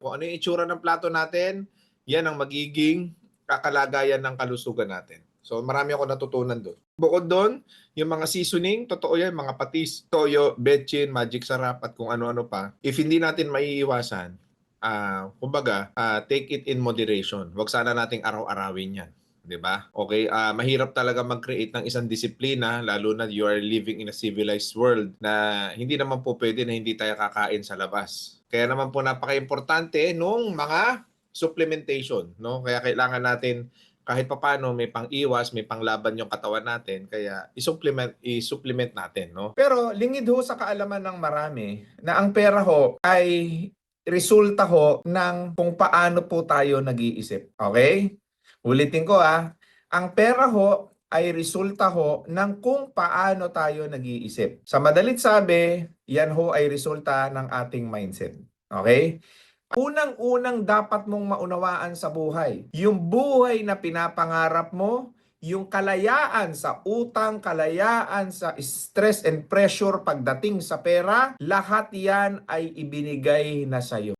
Kung ano yung itsura ng plato natin, yan ang magiging kakalagayan ng kalusugan natin. So marami ako natutunan doon. Bukod doon, yung mga seasoning, totoo yan, mga patis, toyo, betchin, magic sarap, at kung ano-ano pa. If hindi natin maiiwasan, take it in moderation. Huwag sana nating araw-arawin yan. 'Di ba? Okay, mahirap talaga mag-create ng isang disiplina lalo na you are living in a civilized world na hindi naman po pwede na hindi tayo kakain sa labas. Kaya naman po napaka-importante nung mga supplementation, no? Kaya kailangan natin kahit papaano may pang-iwas, may panglaban yung katawan natin, kaya i-supplement natin, no? Pero lingid ho sa kaalaman ng marami na ang pera ho ay resulta ho ng kung paano po tayo nag-iisip. Okay? Ulitin ko ang pera ho ay resulta ho ng kung paano tayo nag-iisip. Sa madalit sabi, yan ho ay resulta ng ating mindset. Okay? Unang-unang dapat mong maunawaan sa buhay, yung buhay na pinapangarap mo, yung kalayaan sa utang, kalayaan sa stress and pressure pagdating sa pera, lahat yan ay ibinigay na sa'yo.